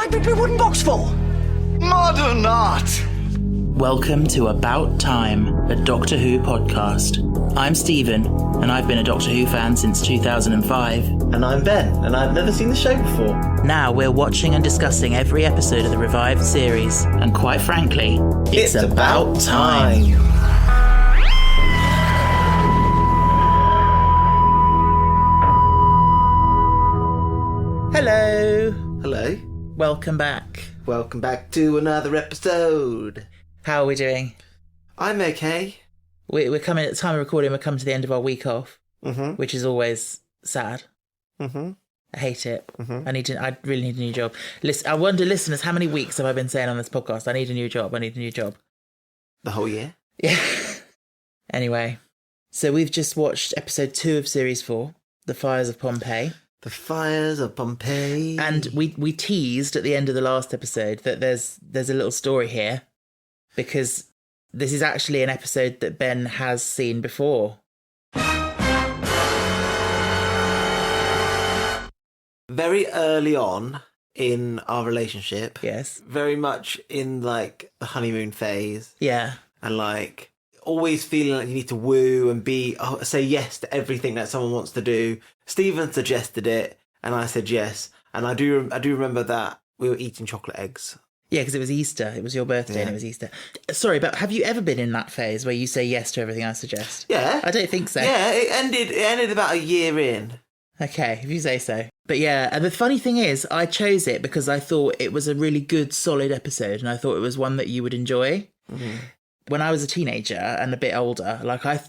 I picked my wooden box for? Modern art! Welcome to About Time, a Doctor Who podcast. I'm Stephen, and I've been a Doctor Who fan since 2005. And I'm Ben, and I've never seen the show before. Now we're watching and discussing every episode of the revived series, and quite frankly, it's about time. Hello. Hello. Welcome back. Welcome back to another episode. How are we doing? I'm okay. We're coming, at the time of recording, we're coming to the end of our week off, Mm-hmm. which is always sad. Mm-hmm. I hate it. Mm-hmm. I really need a new job. I wonder, listeners, how many weeks have I been saying on this podcast, I need a new job, I need a new job? The whole year? Yeah. Anyway, so we've just watched episode 2 of series 4, The Fires of Pompeii. The Fires of Pompeii. And we teased at the end of the last episode that there's a little story here, because this is actually an episode that Ben has seen before. Very early on in our relationship. Yes. Very much in, like, the honeymoon phase. Yeah. And, like, always feeling like you need to woo and say yes to everything that someone wants to do. Stephen suggested it, and I said yes. And I do remember that we were eating chocolate eggs. Yeah, because it was Easter. It was your birthday and it was Easter. Sorry, but have you ever been in that phase where you say yes to everything I suggest? Yeah. I don't think so. Yeah, it ended about a year in. Okay, if you say so. But yeah, and the funny thing is, I chose it because I thought it was a really good, solid episode, and I thought it was one that you would enjoy. Mm-hmm. When I was a teenager and a bit older,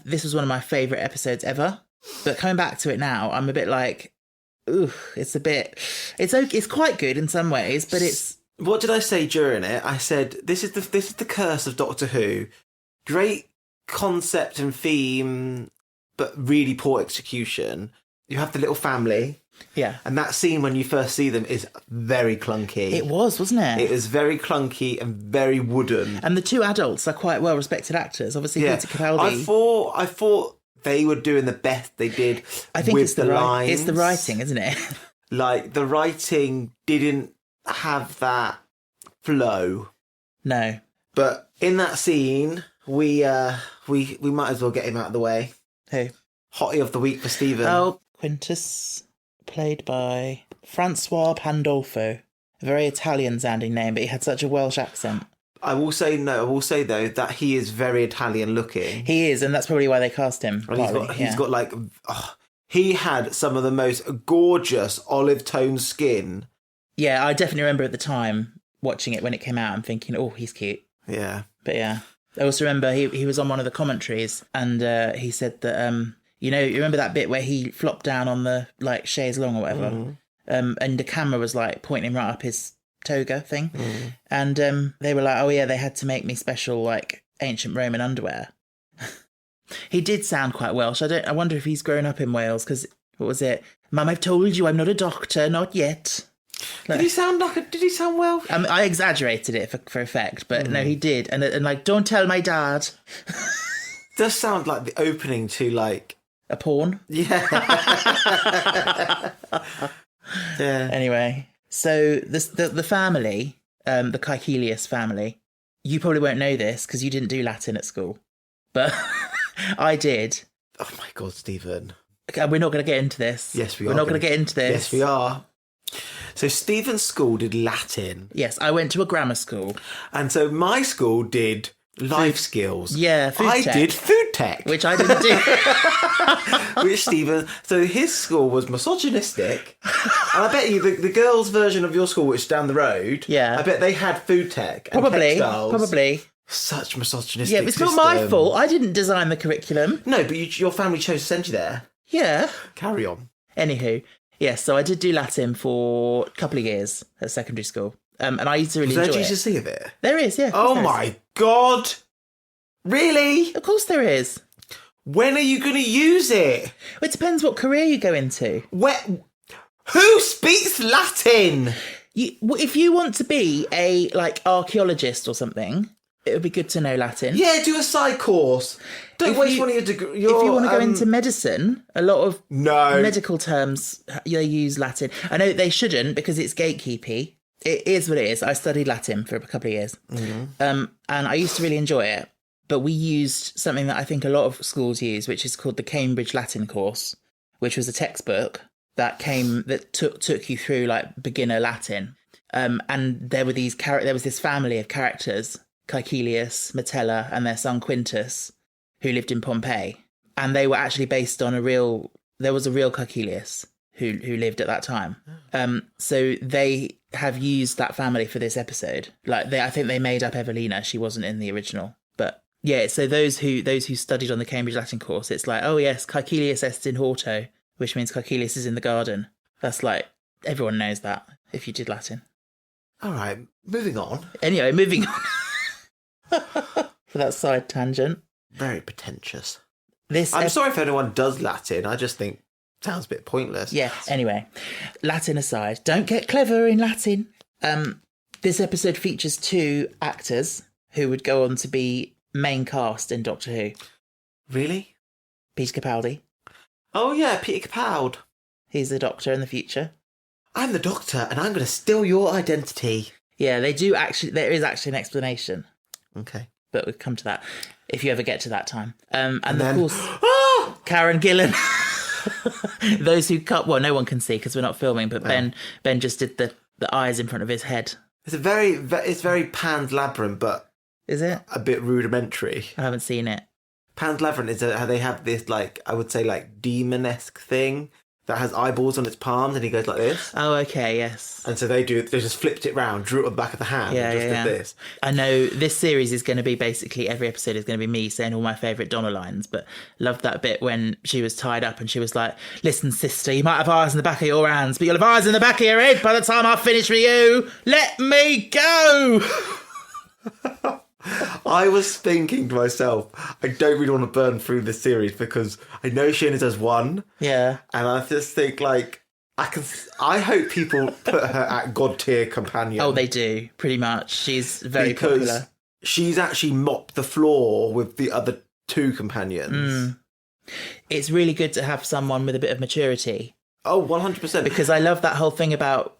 this was one of my favourite episodes ever. But coming back to it now, I'm a bit like, ooh, it's quite good in some ways, but it's... What did I say during it? I said, this is the curse of Doctor Who. Great concept and theme, but really poor execution. You have the little family. Yeah. And that scene when you first see them is very clunky. It was, wasn't it? It was very clunky and very wooden. And the two adults are quite well-respected actors. Obviously, Peter Capaldi. I thought they were doing the best they did. I think with it's the lines. It's the writing, isn't it? Like, the writing didn't have that flow. No. But in that scene, we might as well get him out of the way. Who? Hottie of the week for Stephen. Oh, Quintus, played by Francois Pandolfo. A very Italian-sounding name, but he had such a Welsh accent. I will say though that he is very Italian looking. He is, and that's probably why they cast him. And he's got like, he had some of the most gorgeous olive toned skin. Yeah, I definitely remember at the time watching it when it came out and thinking, oh, he's cute. Yeah. But yeah, I also remember he was on one of the commentaries and he said that, you remember that bit where he flopped down on the, like, chaise longue or whatever? Mm. And the camera was, like, pointing right up his toga thing. Mm. And they were like, oh, yeah, they had to make me special, like, ancient Roman underwear. He did sound quite Welsh. I wonder if he's grown up in Wales, because, what was it? Mum, I've told you I'm not a doctor, not yet. Did he sound Welsh? I exaggerated it for effect, but no, he did. And like, don't tell my dad. Does sound like the opening to, like... A porn? Yeah. Yeah. Anyway, so the family, the Caecilius family, you probably won't know this because you didn't do Latin at school, but I did. Oh my God, Stephen. Okay, we're not going to get into this. Yes, we are. We're not going to get into this. Yes, we are. So Stephen's school did Latin. Yes, I went to a grammar school. And so my school did life skills. Yeah, food tech. I did food tech. Which I didn't do. Which Stephen... So his school was misogynistic. And I bet you the girls' version of your school, which is down the road, yeah, I bet they had food tech and textiles. Probably. Such misogynistic Yeah, it's not my fault. I didn't design the curriculum. No, but your family chose to send you there. Yeah. Carry on. Anywho, yes, so I did do Latin for a couple of years at secondary school. And I used to really enjoy it. Is there a GCSE of it? There is, yeah. Oh my God. Really? Of course there is. When are you going to use it? Well, it depends what career you go into. Who speaks Latin? If you want to be a, like, archaeologist or something, it would be good to know Latin. Yeah, do a side course. Don't waste one of your degree. If you want to go into medicine, a lot of medical terms, they use Latin. I know they shouldn't because it's gatekeepy. It is what it is. I studied Latin for a couple of years. And I used to really enjoy it. But we used something that I think a lot of schools use, which is called the Cambridge Latin course, which was a textbook that took you through like beginner Latin. And there were there was this family of characters, Caecilius, Metella, and their son Quintus, who lived in Pompeii. And they were actually based on there was a real Caecilius who lived at that time. So they have used that family for this episode. Like I think they made up Evelina. She wasn't in the original, but yeah. So those who studied on the Cambridge Latin course, it's like, oh yes, Caecilius est in horto, which means Caecilius is in the garden. That's like, everyone knows that if you did Latin. All right, moving on. Anyway, moving on. For that side tangent. Very pretentious. I'm sorry if anyone does Latin. I just think it sounds a bit pointless. Yeah, anyway. Latin aside, don't get clever in Latin. This episode features 2 actors who would go on to be main cast in Doctor Who. Really? Peter Capaldi. Oh yeah, Peter Capaldi. He's the Doctor in the future. I'm the Doctor and I'm going to steal your identity. Yeah, there is actually an explanation. Okay. But we'll come to that if you ever get to that time. And then, of course, Karen Gillan. Those who cut, well, no one can see because we're not filming, but Ben just did the eyes in front of his head. It's very Pan's Labyrinth, but is it a bit rudimentary? I haven't seen it. Pan's Labyrinth is how they have this, like, I would say, like, demon-esque thing that has eyeballs on its palms, and he goes like this. Oh, okay, yes. And so they just flipped it round, drew it on the back of the hand, and just did this. I know this series is going to be basically, every episode is going to be me saying all my favourite Donna lines, but loved that bit when she was tied up and she was like, listen, sister, you might have eyes in the back of your hands, but you'll have eyes in the back of your head by the time I finish with you. Let me go! I was thinking to myself, I don't really want to burn through this series because I know she only does one. Yeah. And I just think, like, I hope people put her at God tier companion. Oh, they do, pretty much. She's very popular. She's actually mopped the floor with the other 2 companions. It's really good to have someone with a bit of maturity. Oh, 100%. Because I love that whole thing about,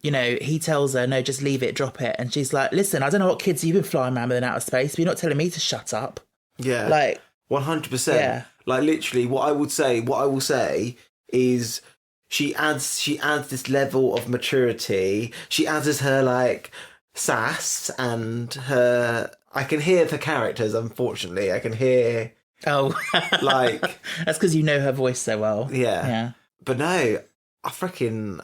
he tells her, no, just leave it, drop it. And she's like, listen, I don't know what kids you've been flying around with in outer space, but you're not telling me to shut up. Yeah. Like, 100%. Yeah. Like, literally, what I will say is she adds this level of maturity. She adds her, like, sass and her... I can hear the characters, unfortunately. I can hear... Oh. like... That's because you know her voice so well. Yeah. Yeah. But no, I freaking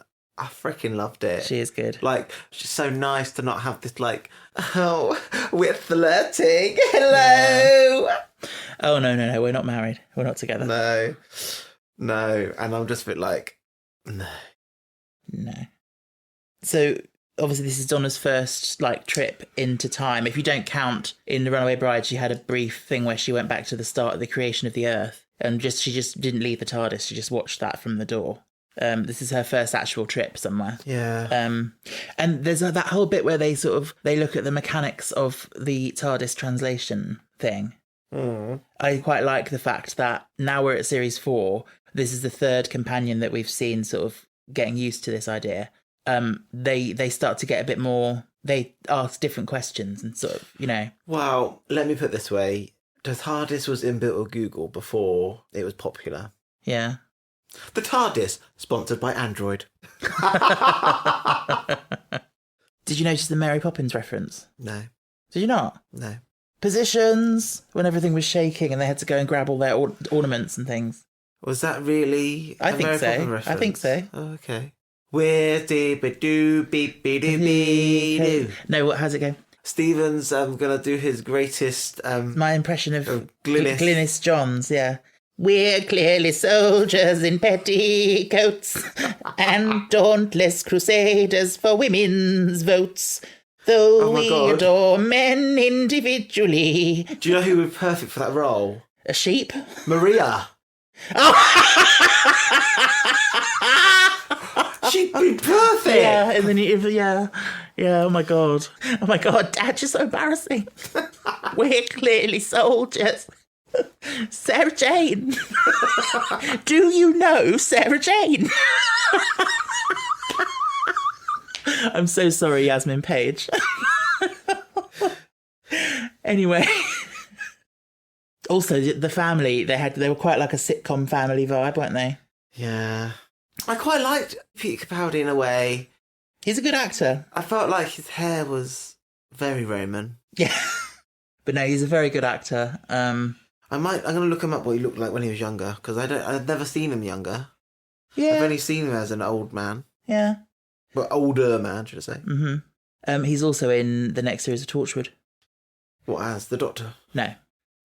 loved it. She is good. Like, she's so nice to not have this, like, oh, we're flirting. Hello. Yeah. Oh, no, we're not married. We're not together. No. And I'm just a bit like, no. So, obviously, this is Donna's first, like, trip into time. If you don't count in The Runaway Bride, she had a brief thing where she went back to the start of the creation of the Earth. And she just didn't leave the TARDIS. She just watched that from the door. This is her first actual trip somewhere. Yeah. And there's that whole bit where they look at the mechanics of the TARDIS translation thing. I quite like the fact that now we're at series 4. This is the 3rd companion that we've seen sort of getting used to this idea. They start to get a bit more. They ask different questions and sort of, Well, let me put it this way. The TARDIS was inbuilt with Google before it was popular. Yeah. The TARDIS, sponsored by Android. Did you notice the Mary Poppins reference? No. Did you not? No. Positions, when everything was shaking and they had to go and grab all their ornaments and things. Was that really I think Mary so. Poppins reference? I think so. Oh, okay. Where's the be-doo, beep-be-doo-be-doo? No, how's it go? Stephen's going to do his greatest... my impression of Glynis. Glynis Johns, yeah. We're clearly soldiers in petticoats and dauntless crusaders for women's votes. Though we adore men individually. Do you know who would be perfect for that role? A sheep? Maria. She'd be perfect. Yeah, and then yeah. Oh my god, Dad, you're so embarrassing. We're clearly soldiers. Sarah Jane. Do you know Sarah Jane? I'm so sorry, Yasmin Page. Anyway. Also, the family, they were quite like a sitcom family vibe, weren't they? Yeah. I quite liked Peter Capaldi in a way. He's a good actor. I felt like his hair was very Roman. Yeah. But no, he's a very good actor. I'm going to look him up what he looked like when he was younger, because I've never seen him younger. Yeah. I've only seen him as an old man. Yeah. Well, older man, should I say. Mm-hmm. He's also in the next series of Torchwood. What, as the Doctor? No.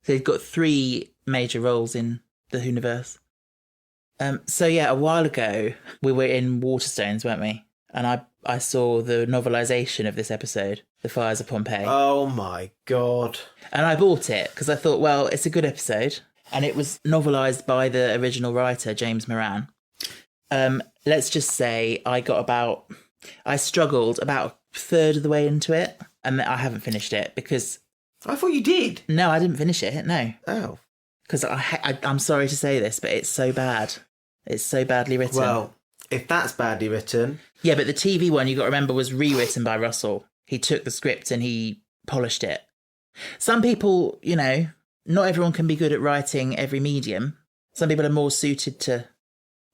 So he's got 3 major roles in the Whoniverse. So yeah, a while ago, we were in Waterstones, weren't we? And I saw the novelisation of this episode, The Fires of Pompeii. Oh my God. And I bought it because I thought, well, it's a good episode. And it was novelised by the original writer, James Moran. Let's just say I struggled about a third of the way into it. And I haven't finished it because... I thought you did. No, I didn't finish it, no. Oh. Because I'm sorry to say this, but it's so bad. It's so badly written. Well, if that's badly written... Yeah, but the TV one, you got to remember, was rewritten by Russell. He took the script and he polished it. Some people, not everyone can be good at writing every medium. Some people are more suited to...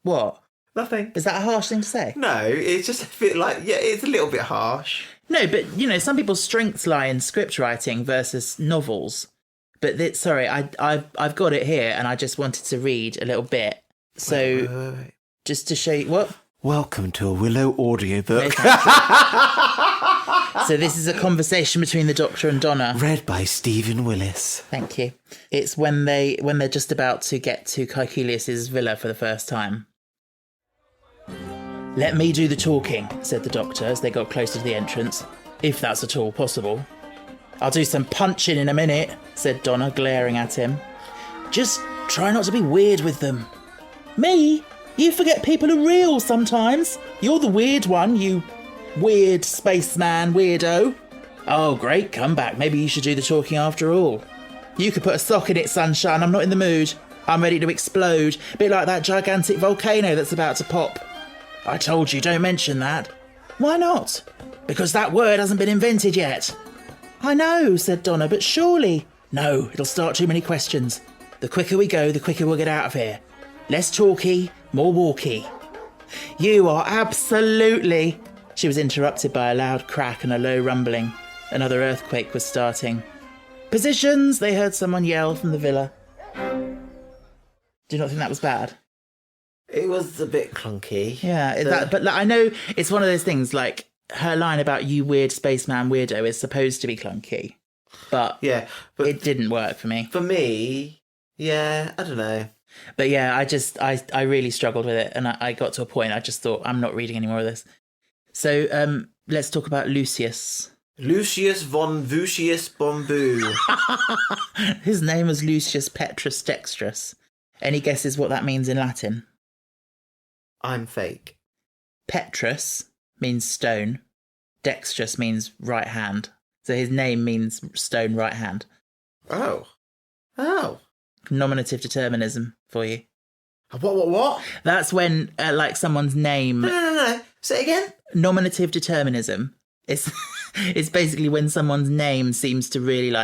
What? Nothing. Is that a harsh thing to say? No, it's just a bit like... Yeah, it's a little bit harsh. No, but, some people's strengths lie in script writing versus novels. But, I've got it here and I just wanted to read a little bit. So, Wait. Just to show you... What? Welcome to a Willow audiobook. So this is a conversation between the Doctor and Donna. Read by Stephen Willis. Thank you. It's when they're just about to get to Caecilius's villa for the first time. "Let me do the talking," said the Doctor as they got closer to the entrance, "if that's at all possible." "I'll do some punching in a minute," said Donna, glaring at him. "Just try not to be weird with them." "Me? You forget people are real sometimes. You're the weird one, you weird spaceman weirdo." "Oh, great comeback. Maybe you should do the talking after all." "You could put a sock in it, sunshine. I'm not in the mood. I'm ready to explode. A bit like that gigantic volcano that's about to pop." "I told you, don't mention that." "Why not?" "Because that word hasn't been invented yet." "I know," said Donna, "but surely..." "No, it'll start too many questions. The quicker we go, the quicker we'll get out of here. Less talky, more walky." "You are absolutely..." She was interrupted by a loud crack and a low rumbling. Another earthquake was starting. "Positions!" they heard someone yell from the villa. Do you not think that was bad? It was a bit clunky. Yeah, but I know it's one of those things, like, her line about "you weird spaceman weirdo" is supposed to be clunky. But, but it didn't work for me. For me, I don't know. But yeah, I really struggled with it. And I got to a point, I just thought, I'm not reading any more of this. So let's talk about Lucius. Lucius von Vucius Bomboo. His name was Lucius Petrus Dextrus. Any guesses what that means in Latin? I'm fake. Petrus means stone. Dextrus means right hand. So his name means stone right hand. Oh. Nominative determinism for you. What? That's when, someone's name... No. Say it again. Nominative determinism. It's basically when someone's name seems to really,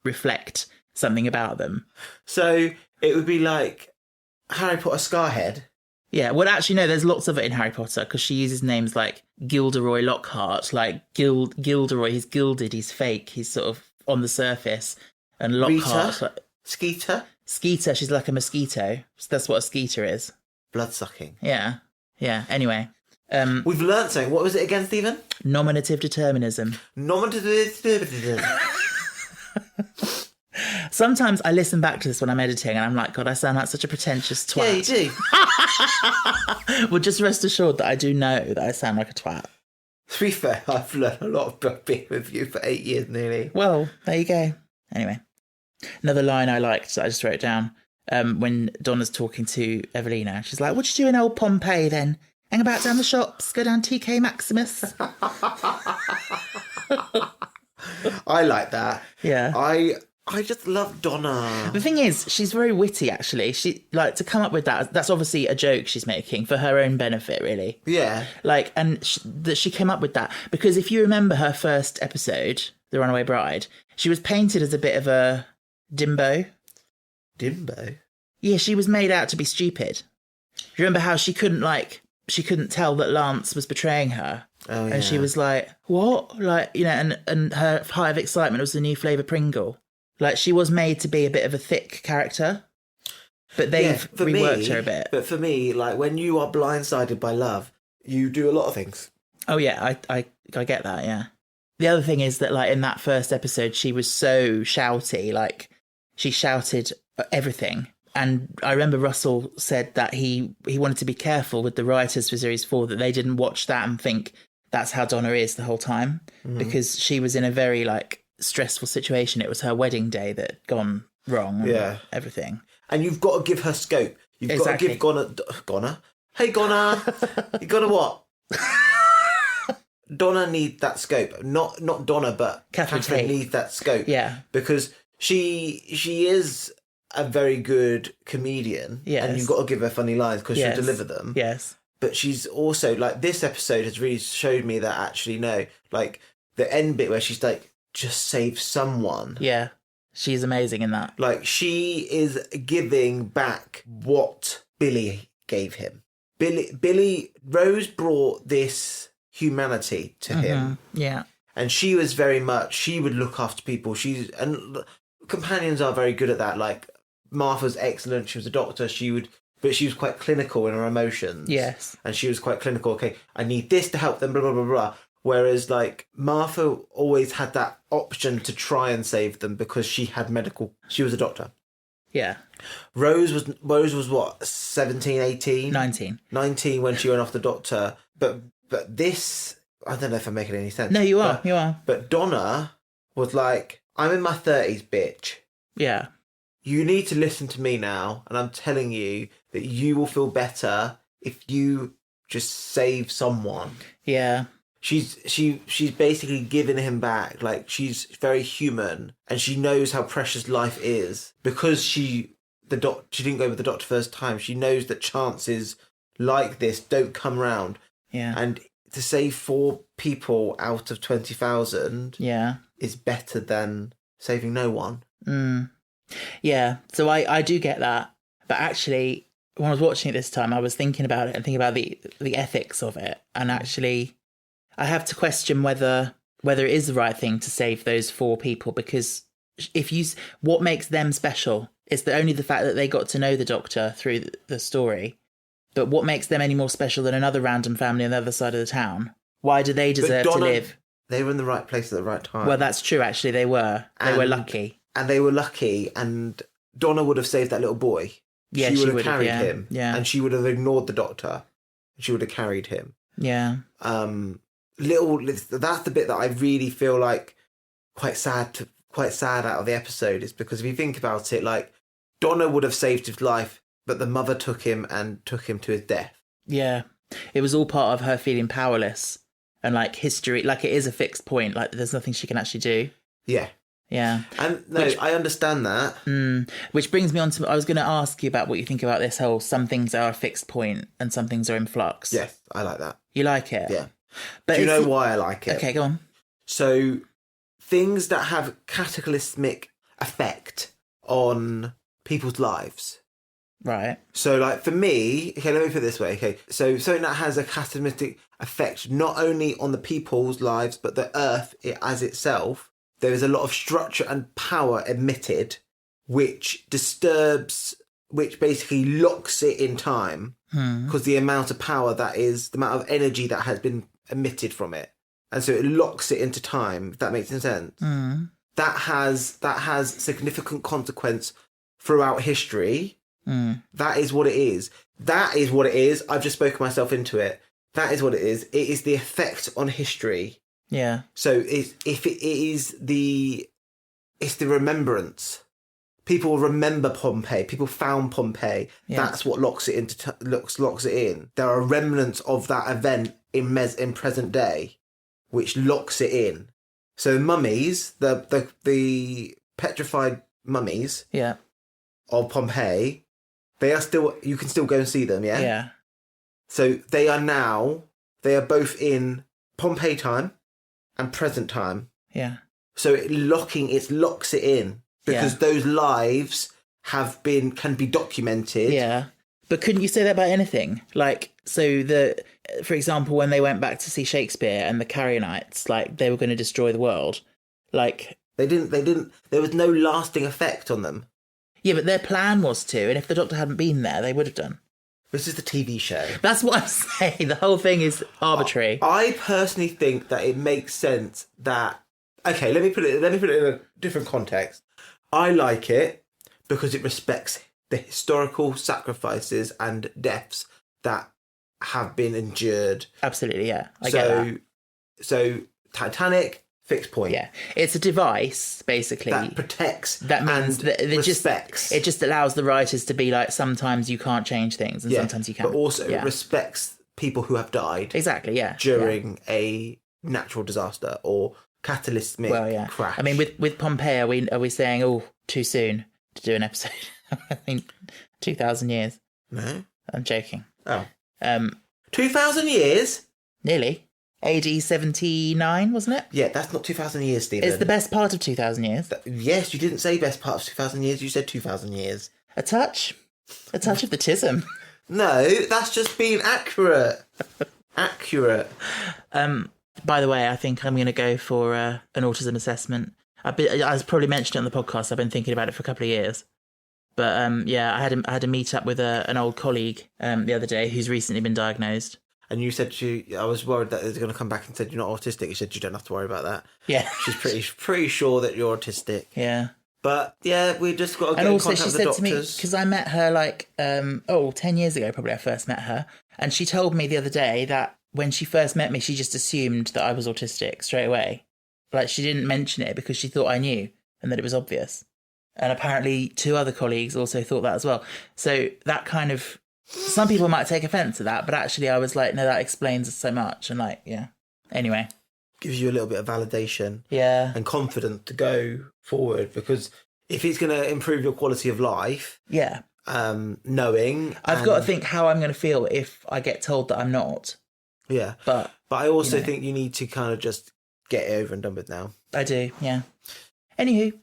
reflect something about them. So it would be like Harry Potter Scarhead. Yeah, well, actually, no, there's lots of it in Harry Potter, because she uses names like Gilderoy Lockhart, like Gilderoy, he's gilded, he's fake, he's sort of on the surface. And Lockhart... Rita? Skeeter? Skeeter, she's like a mosquito. That's what a skeeter is. Blood-sucking. Yeah, anyway. We've learnt something. What was it again, Stephen? Nominative determinism. Nominative determinism. Sometimes I listen back to this when I'm editing and I'm like, God, I sound like such a pretentious twat. Yeah, you do. Well, just rest assured that I do know that I sound like a twat. To be fair, I've learned a lot about being with you for 8 years nearly. Well, there you go. Anyway, another line I liked that I just wrote down when Donna's talking to Evelina. She's like, "What you do in old Pompeii then? Hang about down the shops, go down TK Maximus." I like that. Yeah. I just love Donna. The thing is, she's very witty, actually. She, like, to come up with that's obviously a joke she's making for her own benefit, really. Yeah. Like, and that she came up with that because if you remember her first episode, The Runaway Bride, she was painted as a bit of a dimbo. Dimbo? Yeah, she was made out to be stupid. Do you remember how she couldn't tell that Lance was betraying her? Oh, yeah. And she was like, what? Like, you know, and her height of excitement was the new flavour Pringle. Like, she was made to be a bit of a thick character, but they've reworked her a bit. But for me, like, when you are blindsided by love, you do a lot of things. Oh, yeah, I get that, yeah. The other thing is that, like, in that first episode, she was so shouty, like, she shouted everything. And I remember Russell said that he wanted to be careful with the writers for Series 4, that they didn't watch that and think that's how Donna is the whole time, because she was in a very, like, stressful situation. It was her wedding day that had gone wrong and everything. And you've got to give her scope. You've got to give Gonna. Hey, Gonna. You got to what? Donna needs that scope. Not Donna, but Catherine needs that scope. Yeah. Because she is a very good comedian. Yes. And you've got to give her funny lines because she'll deliver them. Yes. But she's also, like, this episode has really showed me that actually, no, like, the end bit where she's like, just save someone. Yeah. She's amazing in that. Like, she is giving back what Billy gave him. Rose brought this humanity to him. Yeah. And she was very much, she would look after people. And companions are very good at that. Like, Martha's excellent. She was a doctor. But she was quite clinical in her emotions. Yes. And she was quite clinical. Okay, I need this to help them, blah, blah, blah, blah. Whereas, like, Martha always had that option to try and save them because she was a doctor. Yeah. Rose was what, 17, 18? 19. 19 when she went off the doctor. But this, I don't know if I'm making any sense. No, you are. But Donna was like, I'm in my 30s, bitch. Yeah. You need to listen to me now, and I'm telling you that you will feel better if you just save someone. Yeah. She's basically giving him back. Like, she's very human, and she knows how precious life is because she didn't go with the doctor first time. She knows that chances like this don't come round. Yeah. And to save 4 people out of 20,000 is better than saving no one. Yeah, so I do get that. But actually, when I was watching it this time, I was thinking about it and thinking about the ethics of it. And actually, I have to question whether it is the right thing to save those 4 people, because what makes them special is only the fact that they got to know the doctor through the story. But what makes them any more special than another random family on the other side of the town? Why do they deserve to live? They were in the right place at the right time. Well, that's true, actually. They were. They were lucky. And they were lucky, and Donna would have saved that little boy. Yeah, she would have carried him. Yeah. And she would have ignored the doctor. She would have carried him. Yeah. That's the bit that I really feel like quite sad out of the episode, is because if you think about it, like, Donna would have saved his life, but the mother took him to his death. Yeah. It was all part of her feeling powerless, and, like, history, like, it is a fixed point, like, there's nothing she can actually do. Yeah. Yeah. And I understand that. Which brings me on to, I was going to ask you about what you think about this whole, some things are a fixed point and some things are in flux. Yes, I like that. You like it? Yeah. But do you know why I like it? Okay, go on. So, things that have cataclysmic effect on people's lives. Right. So, like, for me, okay, let me put it this way, okay? So, something that has a cataclysmic effect not only on the people's lives, but the earth as itself. There is a lot of structure and power emitted, which basically locks it in time, because the amount of power the amount of energy that has been emitted from it. And so it locks it into time, if that makes any sense. That has significant consequence throughout history. That is what it is. I've just spoken myself into it. That is what it is. It is the effect on history. Yeah. So it's the remembrance. People remember Pompeii. People found Pompeii. Yeah. That's what locks it locks it in. There are remnants of that event in present day, which locks it in. So mummies, the petrified mummies Yeah. of Pompeii. They are still, you can still go and see them, yeah? Yeah. So they are both in Pompeii time and present time. Yeah. So it locks it in because those lives can be documented. Yeah. But couldn't you say that about anything? Like, so for example, when they went back to see Shakespeare and the Carrionites, like they were going to destroy the world. Like They didn't, there was no lasting effect on them. yeah, but their plan was to, and if the Doctor hadn't been there, they would have done. This is the TV show. That's what I'm saying. The whole thing is arbitrary. I personally think that it makes sense that, okay, let me put it in a different context. I like it because it respects the historical sacrifices and deaths that have been endured. Absolutely, yeah. I get that. So Titanic, fixed point. Yeah, it's a device basically That protects. that means and that it respects. it just allows the writers to be like, sometimes you can't change things and sometimes you can. But also it respects people who have died. Exactly, yeah. During a natural disaster or cataclysmic crash. I mean, with Pompeii, are we saying too soon to do an episode? I mean, 2,000 years. No, I'm joking. Oh, 2,000 years. Nearly. AD 79, wasn't it? Yeah, that's not 2,000 years, Stephen. It's the best part of 2,000 years. Yes, you didn't say best part of 2,000 years. You said 2,000 years. A touch of the tism. No, that's just being accurate. Accurate. By the way, I think I'm going to go for an autism assessment. I probably mentioned it on the podcast. I've been thinking about it for a couple of years. But I had a meet up with an old colleague the other day who's recently been diagnosed. And you said I was worried that they're going to come back and said you're not autistic. You said you don't have to worry about that. Yeah. She's pretty sure that you're autistic. Yeah. But yeah, we just got to get and in also contact she with the said to me, doctors. because I met her like 10 years ago probably I first met her, and she told me the other day that when she first met me she just assumed that I was autistic straight away. Like she didn't mention it because she thought I knew and that it was obvious. And apparently 2 other colleagues also thought that as well. So that kind of, some people might take offence to that, but actually I was like, no, that explains so much. And like, yeah. Anyway. Gives you a little bit of validation. Yeah. And confidence to go forward, because if it's going to improve your quality of life. Yeah. Knowing. I've got to think how I'm going to feel if I get told that I'm not. Yeah. But I also think you need to kind of just get it over and done with now. I do, yeah. Anywho.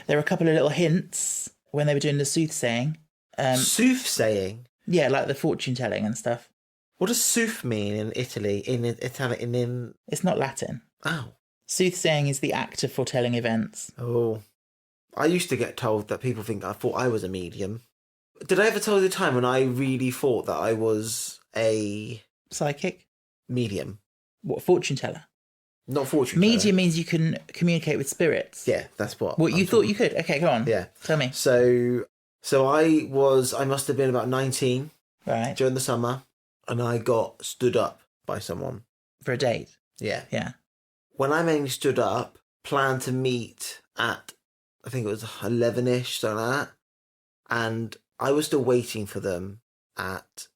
There were a couple of little hints when they were doing the soothsaying. Soothsaying? Yeah, like the fortune telling and stuff. What does sooth mean in Italy? In Italian? It's not Latin. Oh. Soothsaying is the act of foretelling events. Oh. I used to get told that people think I thought I was a medium. Did I ever tell you the time when I really thought that I was a... psychic? Medium. What, fortune teller? Not fortune teller. Medium means you can communicate with spirits. Yeah, that's what. What, you thought you could? Okay, go on. Yeah. Tell me. So I must have been about 19. Right. During the summer, and I got stood up by someone. For a date? Yeah. Yeah. When I mainly stood up, planned to meet at, I think it was 11ish, something like that. And I was still waiting for them at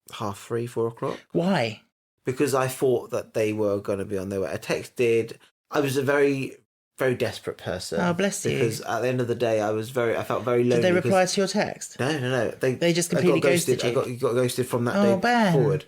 3:30, 4 o'clock. Why? Because I thought that they were going to be on their way. I texted. I was a very, very desperate person. Oh, bless you. Because at the end of the day, I felt very lonely. Did they reply to your text? No. They just completely ghosted you? I got ghosted from that day forward.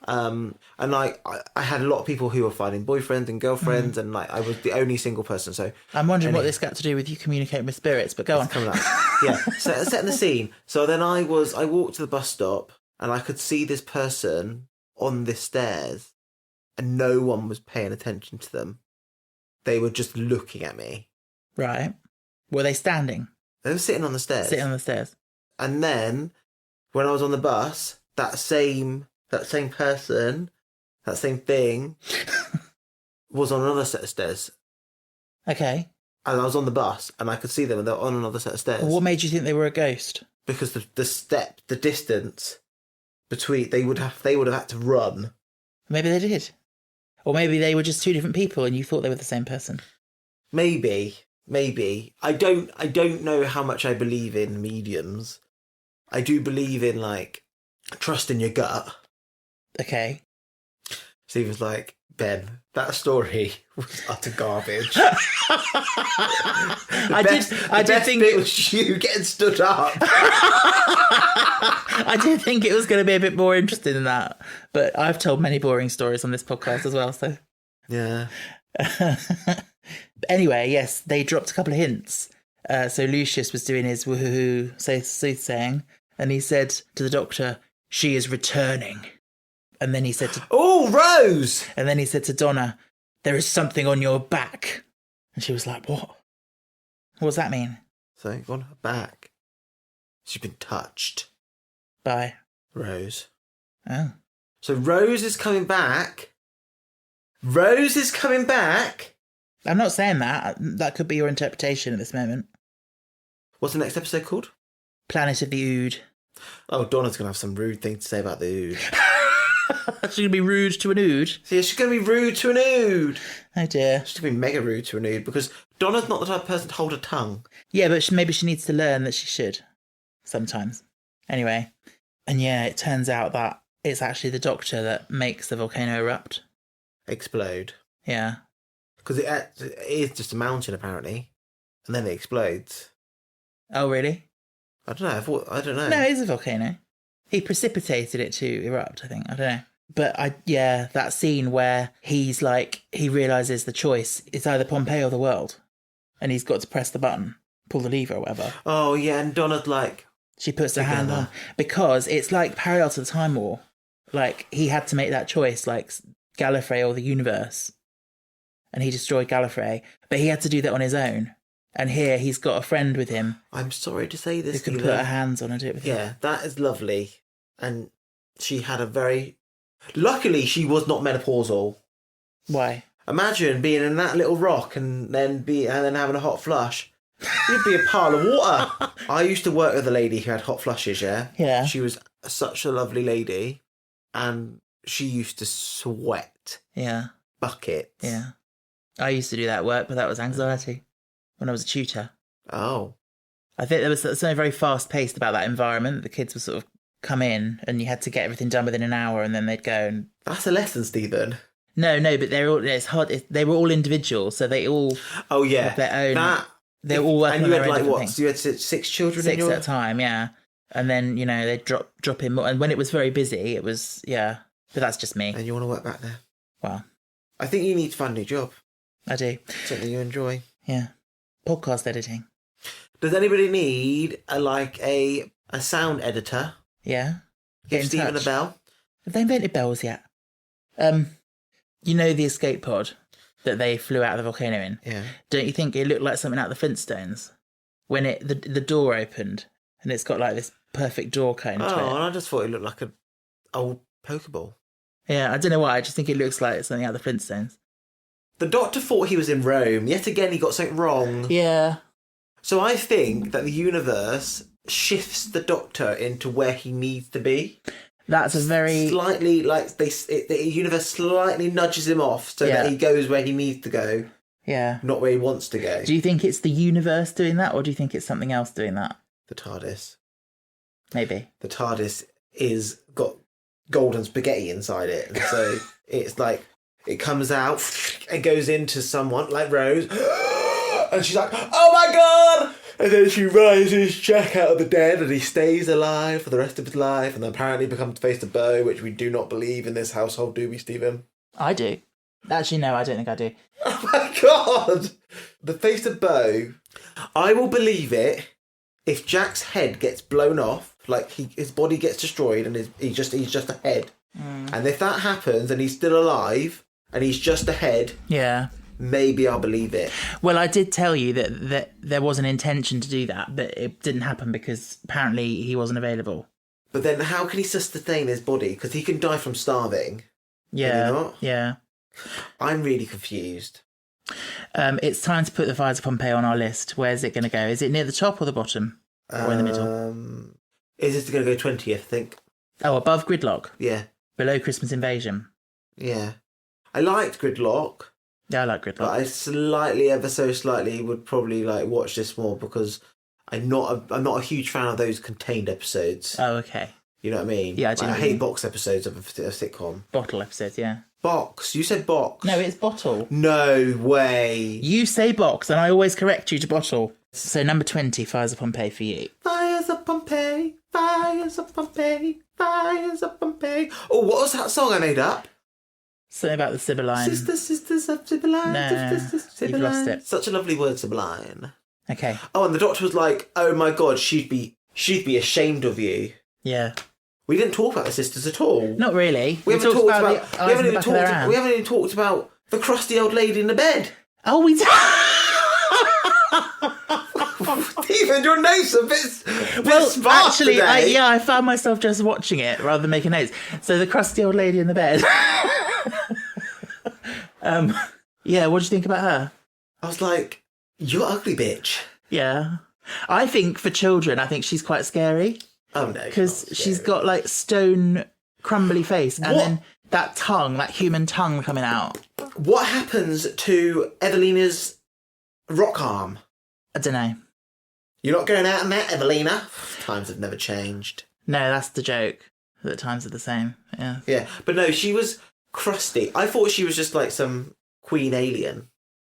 And like I had a lot of people who were finding boyfriends and girlfriends, and like I was the only single person. So I'm wondering what this got to do with you communicating with spirits. But go on. Coming up. Yeah, setting the scene. So then I walked to the bus stop, and I could see this person on the stairs, and no one was paying attention to them. They were just looking at me. Right. Were they standing? They were sitting on the stairs. Sitting on the stairs. And then, when I was on the bus, that same person, that same thing, was on another set of stairs. Okay. And I was on the bus, and I could see them, and they were on another set of stairs. What made you think they were a ghost? Because the distance between, they would have had to run. Maybe they did. Or maybe they were just 2 different people and you thought they were the same person. Maybe. I don't know how much I believe in mediums. I do believe in, like, trust in your gut. Okay. Stephen's like, Ben, that story was utter garbage. I did think it was you getting stood up. I did think it was going to be a bit more interesting than that, but I've told many boring stories on this podcast as well. So Yeah. Anyway, yes, they dropped a couple of hints. So Lucius was doing his woohoo soothsaying, and he said to the doctor, "She is returning." And then he said to Rose! And then he said to Donna, "There is something on your back." And she was like, "What? What does that mean?" So on her back, she's been touched. By Rose. Oh. So Rose is coming back. Rose is coming back. I'm not saying that. That could be your interpretation at this moment. What's the next episode called? Planet of the Ood. Oh, Donna's going to have some rude thing to say about the Ood. She's going to be rude to an Ood. So yeah, she's going to be rude to an Ood. Oh dear. She's going to be mega rude to an Ood because Donna's not the type of person to hold her tongue. Yeah, but maybe she needs to learn that she should. Sometimes. Anyway. And yeah, it turns out that it's actually the doctor that makes the volcano erupt. Explode. Yeah. Because it is just a mountain, apparently. And then it explodes. Oh, really? I don't know. I don't know. No, it is a volcano. He precipitated it to erupt, I think. I don't know. But that scene where he's like, he realises the choice, it's either Pompeii or the world. And he's got to press the button, pull the lever or whatever. Oh, yeah, and Donna's like... She puts her hand on. Because it's like parallel to the Time War. Like, he had to make that choice, like Gallifrey or the universe. And he destroyed Gallifrey. But he had to do that on his own. And here he's got a friend with him. I'm sorry to say this, who can put her hands on and do it with him. Yeah, that is lovely. And she had a very... Luckily, she was not menopausal. Why? Imagine being in that little rock and then having a hot flush. You'd be a pile of water. I used to work with a lady who had hot flushes, yeah? Yeah. She was such a lovely lady. And she used to sweat. Yeah. Buckets. Yeah. I used to do that at work, but that was anxiety. When I was a tutor. Oh. I think there was something very fast-paced about that environment. The kids would sort of come in and you had to get everything done within an hour and then they'd go and... That's a lesson, Stephen. No, but they're all... It's hard. They were all individuals, so they all... Oh, yeah. Have their own... They're all working on their own different things. So you had 6 children 6 at a time, yeah. And then, they'd drop in more. And when it was very busy, it was... Yeah. But that's just me. And you want to work back there? Well... I think you need to find a new job. I do. Something you enjoy. Yeah. Podcast editing. Does anybody need a sound editor? Yeah. Give Stephen a bell. Have they invented bells yet? The escape pod that they flew out of the volcano in? Yeah. Don't you think it looked like something out of the Flintstones? When the door opened and it's got like this perfect door cone to it. Oh, and I just thought it looked like an old Pokeball. Yeah, I don't know why. I just think it looks like something out of the Flintstones. The Doctor thought he was in Rome. Yet again, he got something wrong. Yeah. So I think that the universe shifts the Doctor into where he needs to be. That's a very... Slightly, the universe slightly nudges him off so that he goes where he needs to go. Yeah. Not where he wants to go. Do you think it's the universe doing that, or do you think it's something else doing that? The TARDIS. Maybe. The TARDIS is got golden spaghetti inside it. And so it's like... It comes out and goes into someone like Rose, and she's like, "Oh my god!" And then she rises Jack out of the dead, and he stays alive for the rest of his life, and then apparently becomes face to bow, which we do not believe in this household, do we, Stephen? I do. Actually, no, I don't think I do. Oh my god! The face to bow. I will believe it if Jack's head gets blown off, like his body gets destroyed, and he's just a head. And if that happens, and he's still alive. And he's just ahead. Yeah. Maybe I'll believe it. Well, I did tell you that there was an intention to do that, but it didn't happen because apparently he wasn't available. But then how can he sustain his body? Because he can die from starving. Yeah. Can he not? Yeah. I'm really confused. It's time to put the Fires of Pompeii on our list. Where's it going to go? Is it near the top or the bottom? Or in the middle? Is this going to go 20th, I think? Oh, above Gridlock? Yeah. Below Christmas Invasion? Yeah. I liked Gridlock. Yeah, I like Gridlock. But I ever so slightly, would probably watch this more because I'm not a huge fan of those contained episodes. Oh, okay. You know what I mean? Yeah, I do. I hate box episodes of a sitcom. Bottle episodes, yeah. Box. You said box. No, it's bottle. No way. You say box, and I always correct you to bottle. So number 20, Fires of Pompeii for you. Fires of Pompeii, fires of Pompeii, fires of Pompeii. Oh, what was that song I made up? Something about the Sibylline. Sisters of Sibylline. No, Sisters, you've lost it. Such a lovely word, Sibylline. Okay. Oh, and the doctor was like, "Oh my God, she'd be ashamed of you." Yeah. We didn't talk about the sisters at all. Not really. We haven't talked talked about. the eyes in the back of their hand. We haven't even talked about the crusty old lady in the bed. Oh, we did. Stephen, your notes are a bit Well, sparse actually, today. I found myself just watching it rather than making notes. So the crusty old lady in the bed. Yeah, what do you think about her? I was like, "You're ugly, bitch." Yeah. I think for children, I think she's quite scary. Oh no, Because she's got like stone crumbly face and What? then that tongue, that human tongue coming out. What happens to Evelina's rock arm? I don't know. You're not going out in that, Evelina. Times have never changed. No, that's the joke. The times are the same. Yeah. Yeah, but no, she was crusty. I thought she was just like some queen alien.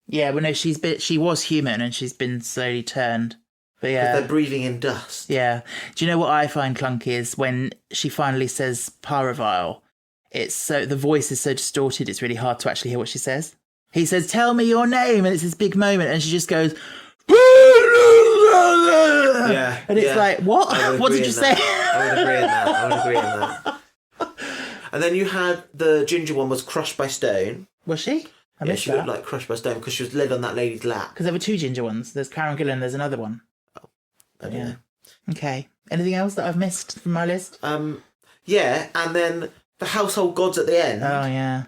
Yeah, well no, she was human and she's been slowly turned. But They're yeah. breathing in dust. Yeah. Do you know what I find clunky is when she finally says Paravile, it's so the voice is so distorted it's really hard to actually hear what she says. He says, "Tell me your name," and it's this big moment and she just goes Yeah. and it's yeah. like, what? I would What agree did you in say? that. I would agree in that. And then you had the ginger one was crushed by stone. Was she? I Yeah, missed she that. looked like crushed by stone because she was led on that lady's lap. Because there were two ginger ones. There's Karen Gillan, there's another one. I don't know. Okay. Anything else that I've missed from my list? Yeah, and then the household gods at the end. Oh, yeah.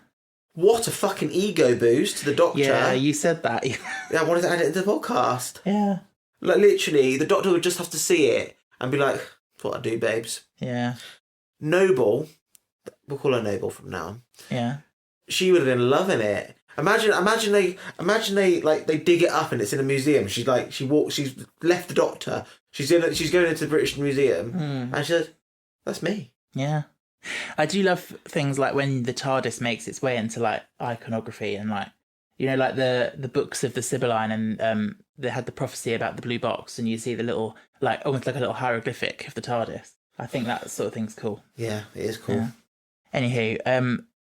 What a fucking ego boost to the doctor. Yeah, you said that. Yeah, I wanted to add it into the podcast. Yeah. Like, literally, the doctor would just have to see it and be like, "That's what I do, babes." Yeah. Noble, we'll call her Noble from now on. Yeah. She would have been loving it. Imagine they like they dig it up and it's in a museum. She's left the doctor. She's going into the British Museum and she says, "That's me." Yeah. I do love things like when the TARDIS makes its way into like iconography and like, you know, like the books of the Sibylline and they had the prophecy about the blue box and you see the little, like almost like a little hieroglyphic of the TARDIS. I think that sort of thing's cool. Yeah, it is cool. Yeah. Anywho,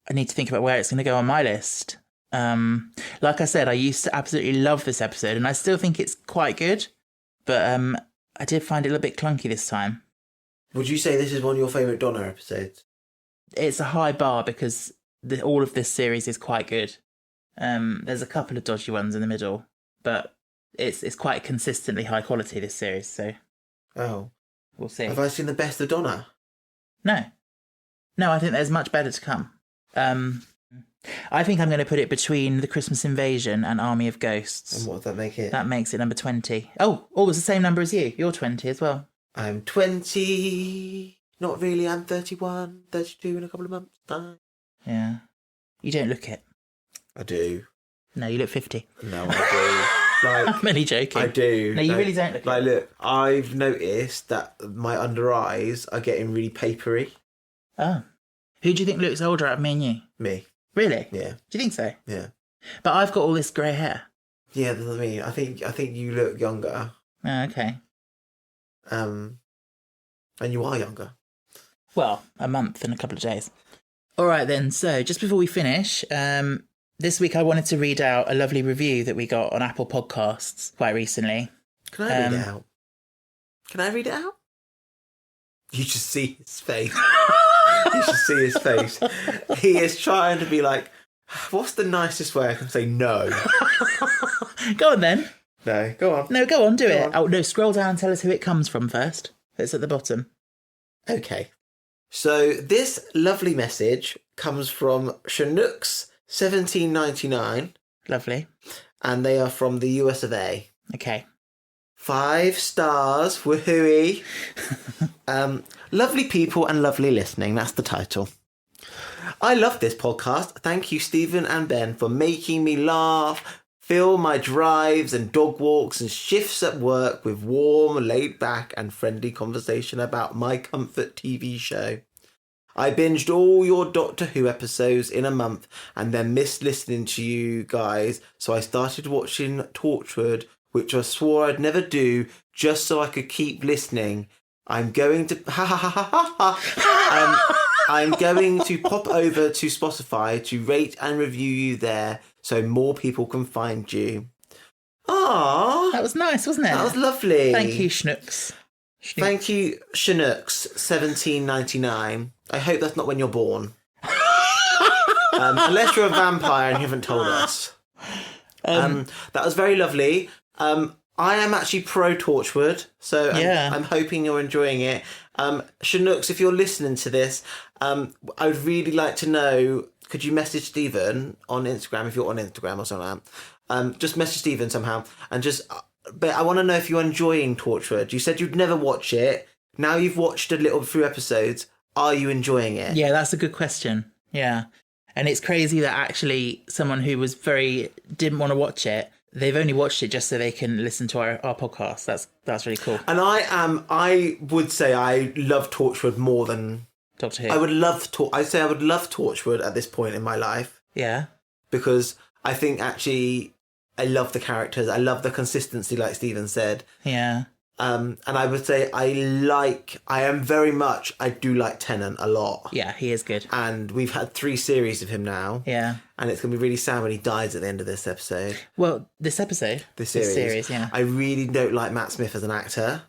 I need to think about where it's going to go on my list. Like I said, I used to absolutely love this episode and I still think it's quite good, but I did find it a little bit clunky this time. Would you say this is one of your favourite Donna episodes? It's a high bar because all of this series is quite good. There's a couple of dodgy ones in the middle, but it's quite consistently high quality, this series, so Oh. we'll see. Have I seen the best of Donna? No, I think there's much better to come. I think I'm going to put it between The Christmas Invasion and Army of Ghosts. And what would that make it? That makes it number 20. Oh, it's the same number as you. You're 20 as well. I'm 20. Not really, I'm 31, 32 in a couple of months' time. Yeah. You don't look it. I do. No, you look 50. No, I do. Like, I'm only joking. I do. No, you really don't look like, it. look, I've noticed that my under eyes are getting really papery. Oh. Who do you think looks older out of me and you? Me. Really? Yeah. Do you think so? Yeah. But I've got all this grey hair. Yeah, that's what I mean. I think you look younger. Oh, okay. And you are younger. Well, a month and a couple of days. All right then, so just before we finish, this week I wanted to read out a lovely review that we got on Apple Podcasts quite recently. Can I read it out? Can I read it out? You should see his face. You should see his face. He is trying to be like, what's the nicest way I can say no? Go on then. No, go on. No, go on, do it. on. Oh, no, scroll down and tell us who it comes from first. It's at the bottom. Okay. So this lovely message comes from Chinooks1799, Lovely. and they are from the US of A. Okay. 5 stars, woohooey. Lovely people and lovely listening, that's the title. I love this podcast. Thank you, Stephen and Ben, for making me laugh, fill my drives and dog walks and shifts at work with warm, laid back and friendly conversation about my comfort TV show. I binged all your Doctor Who episodes in a month and then missed listening to you guys, so I started watching Torchwood, which I swore I'd never do, just so I could keep listening. I'm going to I'm going to pop over to Spotify to rate and review you there so more people can find you. Ah, That was nice, wasn't it? that was lovely. Thank you, Schnooks. Thank you, Chinooks, 1799. I hope that's not when you're born. Unless you're a vampire and you haven't told us. That was very lovely. I am actually pro Torchwood, so I'm hoping you're enjoying it. Chinooks, if you're listening to this, I would really like to know, could you message Stephen on Instagram, if you're on Instagram or something like that? Just message Stephen somehow, and but I want to know if you're enjoying Torchwood. You said you'd never watch it. Now you've watched a little few episodes. Are you enjoying it? Yeah, that's a good question. Yeah. And it's crazy that actually someone who didn't want to watch it, they've only watched it just so they can listen to our podcast. That's really cool. And I would say I love Torchwood more than Doctor Who. I would love Torchwood at this point in my life. Yeah. Because I think actually I love the characters. I love the consistency, like Stephen said. Yeah. And I would say I do like Tennant a lot. Yeah, he is good. And we've had 3 series of him now. Yeah. And it's going to be really sad when he dies at the end of this episode. Well, this episode? This series, yeah. I really don't like Matt Smith as an actor.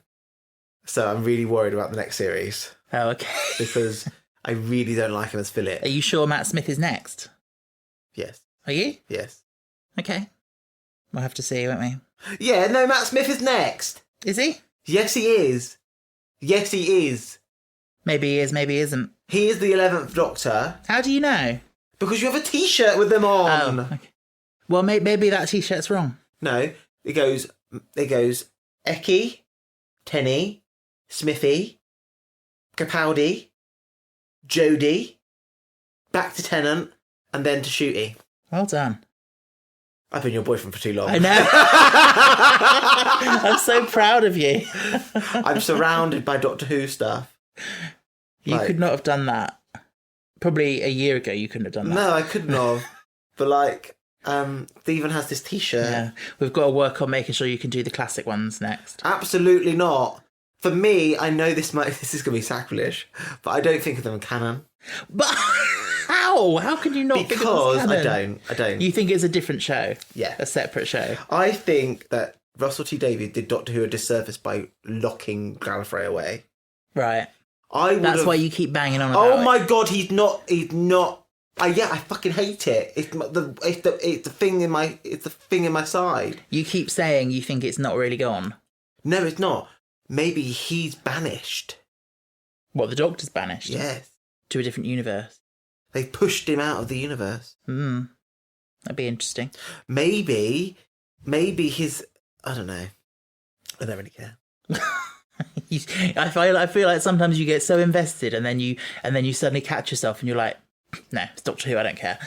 So I'm really worried about the next series. Oh, okay. Because I really don't like him as Philip. Are you sure Matt Smith is next? Yes. Are you? Yes. Okay. We'll have to see, won't we? Yeah, no, Matt Smith is next. Is he? Yes, he is. Yes, he is. Maybe he is, maybe he isn't. He is the 11th Doctor. How do you know? Because you have a T-shirt with them on. Oh, okay. Well, maybe that T-shirt's wrong. No, it goes Eki, Tenny, Smithy, Capaldi, Jodie, back to Tennant, and then to Shooty. Well done. I've been your boyfriend for too long. I know. I'm so proud of you. I'm surrounded by Doctor Who stuff. You could not have done that. Probably a year ago you couldn't have done that. No, I couldn't have. But Stephen has this T-shirt. Yeah. We've got to work on making sure you can do the classic ones next. Absolutely not. For me, I know this is going to be sacrilege, but I don't think of them canon. But how? How can you not think of them as canon? Because I don't. You think it's a different show? Yeah. A separate show? I think that Russell T Davies did Doctor Who a disservice by locking Gallifrey away. Right. That's why you keep banging on about it. Oh my god, he's not. I fucking hate it. It's the thing in my side. You keep saying you think it's not really gone. No, it's not. Maybe he's banished. What, the Doctor's banished? Yes. To a different universe. They pushed him out of the universe. That'd be interesting. Maybe his. I don't know. I don't really care. I feel like sometimes you get so invested and then you suddenly catch yourself and you're like, no, it's Doctor Who, I don't care.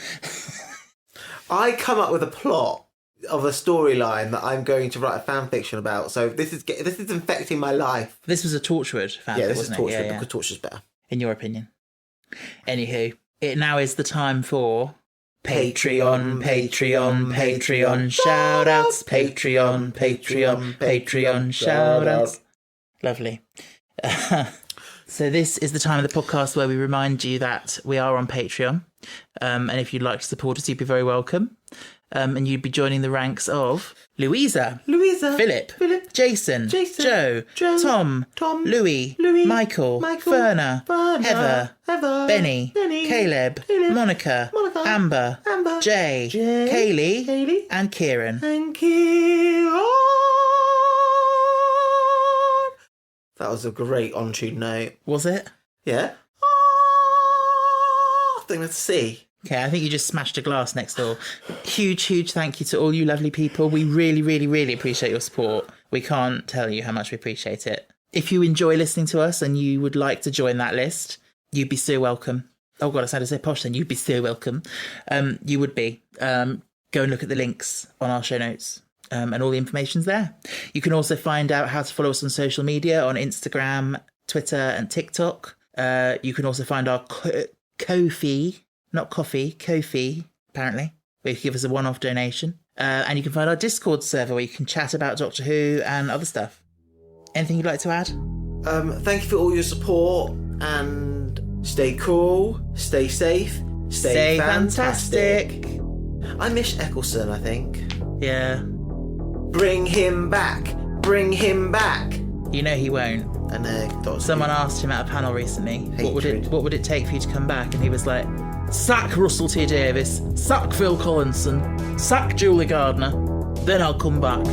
I come up with a plot of a storyline that I'm going to write a fan fiction about. So this is infecting my life. This was a Torchwood fan. Yeah, this is Torchwood yeah. because Torchwood's better. In your opinion. Anywho, it now is the time for Patreon, shout outs, Patreon, shout outs. Lovely. So this is the time of the podcast where we remind you that we are on Patreon. And if you'd like to support us, you'd be very welcome. And you'd be joining the ranks of Louisa, Philip, Jason, Joe, Tom, Louis, Michael, Verna, Heather, Benny, Caleb, Monica, Amber, Jay, Kaylee, and Kieran. That was a great on-tune note. Was it? Yeah. I think that's C. Okay, I think you just smashed a glass next door. Huge thank you to all you lovely people. We really, really, really appreciate your support. We can't tell you how much we appreciate it. If you enjoy listening to us and you would like to join that list, you'd be so welcome. Oh God, I sounded so posh then. You'd be so welcome. You would be. Go and look at the links on our show notes. And all the information's there. You can also find out how to follow us on social media on Instagram, Twitter and TikTok. You can also find our Ko-fi, not coffee, Ko-fi, apparently, where you can give us a one-off donation. And you can find our Discord server where you can chat about Doctor Who and other stuff. Anything you'd like to add? Thank you for all your support, and stay cool, stay safe, stay fantastic. I miss Eccleston, I think. Yeah. Bring him back. Bring him back. You know he won't. And someone asked him at a panel recently, what would it take for you to come back? And he was like, sack Russell T Davies, sack Phil Collinson, sack Julie Gardner, then I'll come back.